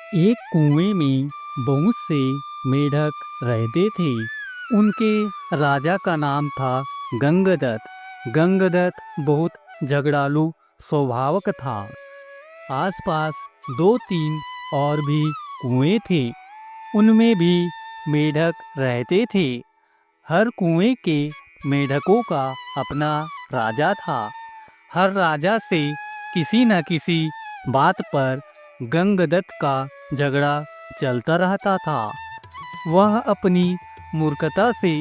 एक कुएं में बहुत से मेढक रहते थे। उनके राजा का नाम था गंगदत्त। गंगदत्त बहुत झगड़ालू स्वभाव का था। आसपास दो तीन और भी कुएं थे, उनमें भी मेढक रहते थे। हर कुएं के मेढकों का अपना राजा था। हर राजा से किसी न किसी बात पर गंगदत्त का झगड़ा चलता रहता था। वह अपनी मूर्खता से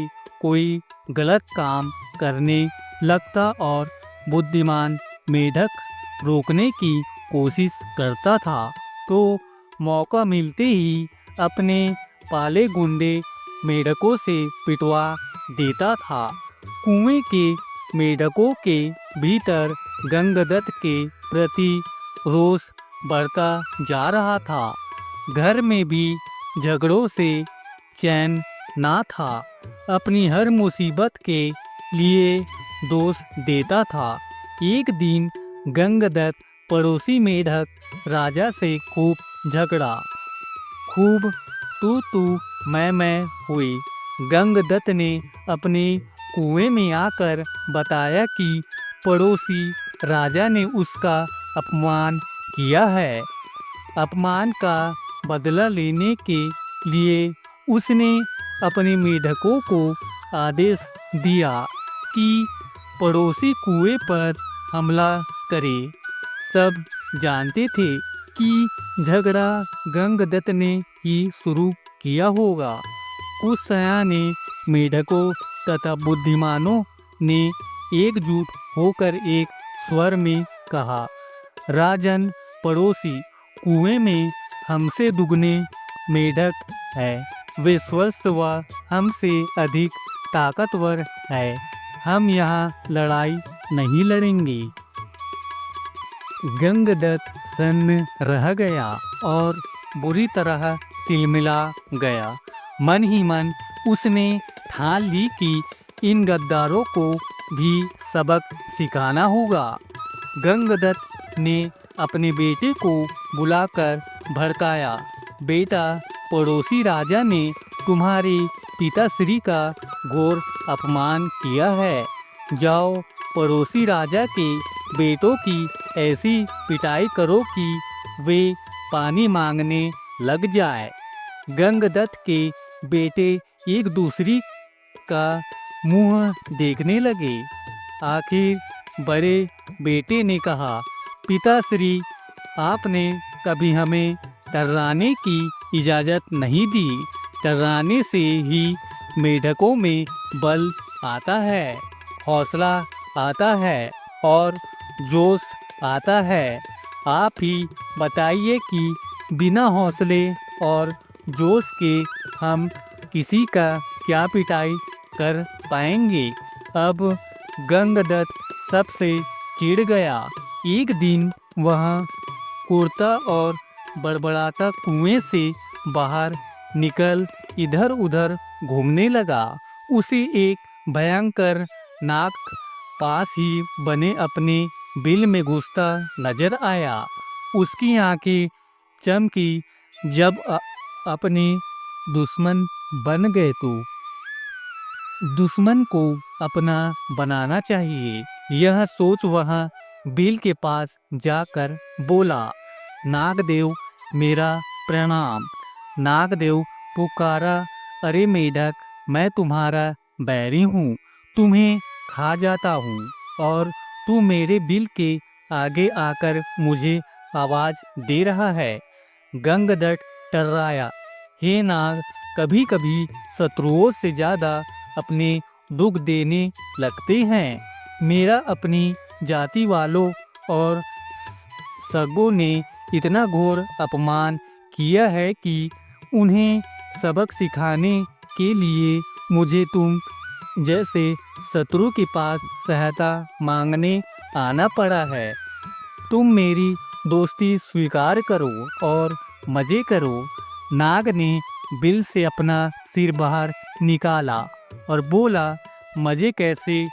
कोई गलत काम करने लगता और बुद्धिमान मेढक रोकने की कोशिश करता था, तो मौका मिलते ही अपने पाले गुंडे मेढकों से पिटवा देता था। कुएं के मेढकों के भीतर गंगदत्त के प्रति रोष बढ़ता जा रहा था। घर में भी झगड़ों से चैन ना था। अपनी हर मुसीबत के लिए दोष देता था। एक दिन गंगदत्त पड़ोसी मेढक राजा से खूब झगड़ा। खूब तू मैं हुई। गंगदत्त ने अपने कुएं में आकर बताया कि पड़ोसी राजा ने उसका अपमान किया है। अपमान का बदला लेने के लिए उसने अपने मेढकों को आदेश दिया कि पड़ोसी कुएं पर हमला करे। सब जानते थे कि झगड़ा गंगदत्त ने ही शुरू किया होगा। कुछ सयाने मेढकों तथा बुद्धिमानों ने एकजुट होकर एक स्वर में कहा, राजन, पड़ोसी कुएं में हमसे दुगने मेढक है। वे स्वस्थ व हमसे अधिक ताकतवर है। हम यहाँ लड़ाई नहीं लड़ेंगे। गंगदत्त सन्न रह गया और बुरी तरह तिलमिला गया। मन ही मन उसने ठान ली कि इन गद्दारों को भी सबक सिखाना होगा। गंगदत्त ने अपने बेटे को बुलाकर भड़काया, बेटा, पड़ोसी राजा ने तुम्हारे पिताश्री का घोर अपमान किया है। जाओ, पड़ोसी राजा के बेटों की ऐसी पिटाई करो कि वे पानी मांगने लग जाए। गंगदत्त के बेटे एक दूसरी का मुंह देखने लगे। आखिर बड़े बेटे ने कहा, पिताश्री, आपने कभी हमें टर्राने की इजाज़त नहीं दी। टर्राने से ही मेढकों में बल आता है, हौसला आता है और जोश आता है। आप ही बताइए कि बिना हौसले और जोश के हम किसी का क्या पिटाई कर पाएंगे। अब गंगदत्त सबसे चिढ़ गया। एक दिन वह कुर्ता और बड़बड़ाता कुएं से बाहर निकल इधर उधर घूमने लगा। उसे एक भयंकर नाग पास ही बने अपने बिल में घुसता नजर आया। उसकी आंखें चमकी। जब अपने दुश्मन बन गए तो दुश्मन को अपना बनाना चाहिए। यह सोच वह बिल के पास जाकर बोला, नागदेव, मेरा प्रणाम। नागदेव पुकारा, अरे मेढक, मैं तुम्हारा बैरी हूँ, तुम्हें खा जाता हूँ और तू मेरे बिल के आगे आकर मुझे आवाज दे रहा है। गंगदत्त टर्राया, हे नाग, कभी कभी शत्रुओं से ज्यादा अपने दुख देने लगते हैं। मेरा अपनी जाति वालों और सगों ने इतना घोर अपमान किया है कि उन्हें सबक सिखाने के लिए मुझे तुम जैसे शत्रु के पास सहायता मांगने आना पड़ा है। तुम मेरी दोस्ती स्वीकार करो और मजे करो। नाग ने बिल से अपना सिर बाहर निकाला और बोला, मजे कैसे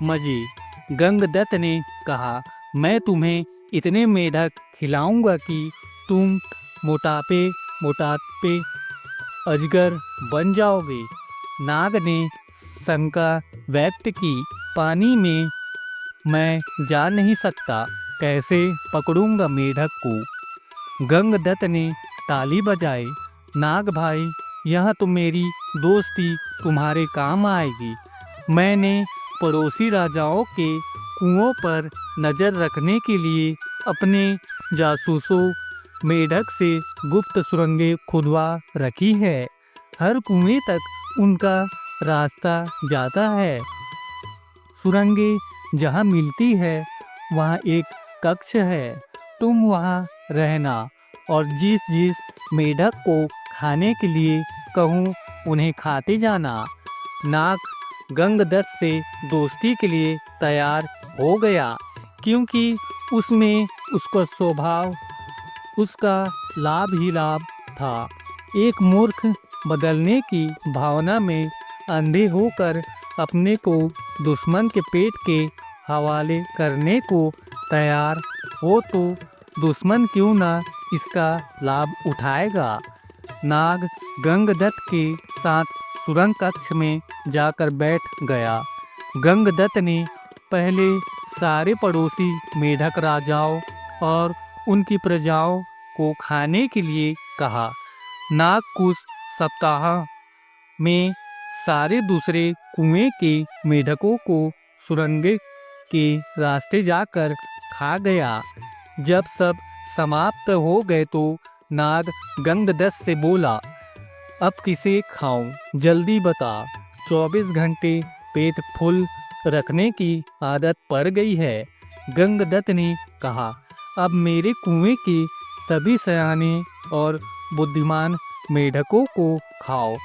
मजे? गंगदत्त ने कहा, मैं तुम्हें इतने मेढक खिलाऊंगा कि तुम मोटापे मोटापे अजगर बन जाओगे। नाग ने शंका व्यक्त की, पानी में मैं जा नहीं सकता, कैसे पकड़ूंगा मेढक को। गंगदत्त ने ताली बजाई, नाग भाई, यह तो मेरी दोस्ती तुम्हारे काम आएगी। मैंने पड़ोसी राजाओं के कुओं पर नज़र रखने के लिए अपने जासूसों मेढक से गुप्त सुरंगें खुदवा रखी है। हर कुएं तक उनका रास्ता जाता है। सुरंगें जहाँ मिलती है वहाँ एक कक्ष है, तुम वहाँ रहना और जिस जिस मेढक को खाने के लिए कहूँ उन्हें खाते जाना। नाग गंगदत्त से दोस्ती के लिए तैयार हो गया, क्योंकि उसमें उसका स्वभाव, उसका लाभ ही लाभ था। एक मूर्ख बदलने की भावना में अंधे होकर अपने को दुश्मन के पेट के हवाले करने को तैयार हो तो दुश्मन क्यों ना इसका लाभ उठाएगा। नाग गंगदत्त के साथ सुरंग कक्ष में जाकर बैठ गया। गंगदत्त ने पहले सारे पड़ोसी मेढक राजाओं और उनकी प्रजाओं को खाने के लिए कहा। नाग कुछ सप्ताह में सारे दूसरे कुएं के मेढकों को सुरंग के रास्ते जाकर खा गया। जब सब समाप्त हो गए तो नाग गंगदत्त से बोला, अब किसे खाऊं, जल्दी बता। 24 घंटे पेट फुल रखने की आदत पड़ गई है। गंगदत्त ने कहा, अब मेरे कुएं के सभी सयाने और बुद्धिमान मेढकों को खाओ।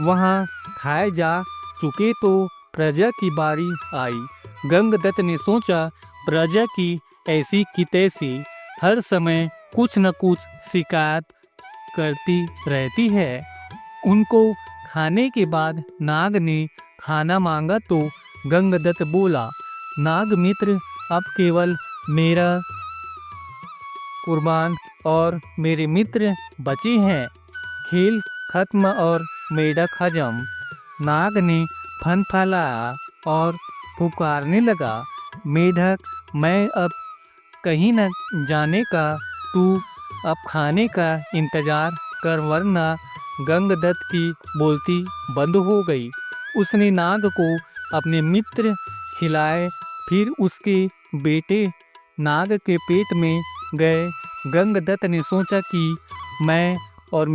वहाँ खाए जा चुके तो प्रजा की बारी आई। गंगदत्त ने सोचा, प्रजा की ऐसी की तैसी हर समय कुछ न कुछ शिकायत करती रहती है। उनको खाने के बाद नाग ने खाना मांगा तो गंगदत्त बोला, नाग मित्र, अब केवल मेरा कुर्बान और मेरे मित्र बचे हैं। खेल खत्म और मेढक हजम। नाग ने फन फैलाया और पुकारने लगा, मेढक, मैं अब कहीं न जाने का, तू अब खाने का इंतजार कर, वरना गंगदत्त की बोलती बंद हो गई। उसने नाग को अपने मित्र खिलाए, फिर उसके बेटे नाग के पेट में गए। गंगदत्त ने सोचा कि मैं और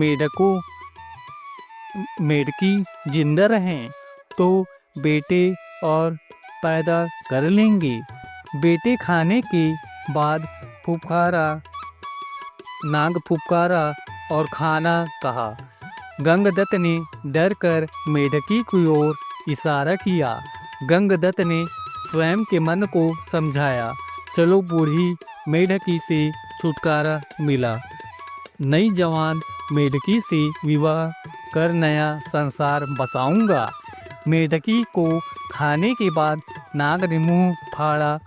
मेढकी जिंदा रहें तो बेटे और पैदा कर लेंगे। बेटे खाने के बाद फुफकारा, नाग फुफकारा और खाना कहा। गंगदत्त ने डर कर मेढकी की ओर इशारा किया। गंगदत्त ने स्वयं के मन को समझाया, चलो बूढ़ी मेढकी से छुटकारा मिला। नई जवान मेढकी से विवाह कर नया संसार बसाऊंगा। मेढकी को खाने के बाद नाग ने मुंह फाड़ा।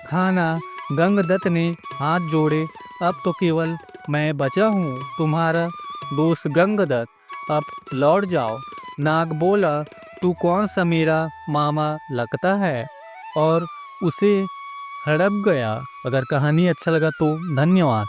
खाना। गंगदत्त ने हाथ जोड़े, अब तो केवल मैं बचा हूँ, तुम्हारा दोस्त गंगदत्त, अब लौट जाओ। नाग बोला, तू कौन सा मेरा मामा लगता है, और उसे हड़प गया। अगर कहानी अच्छा लगा तो धन्यवाद।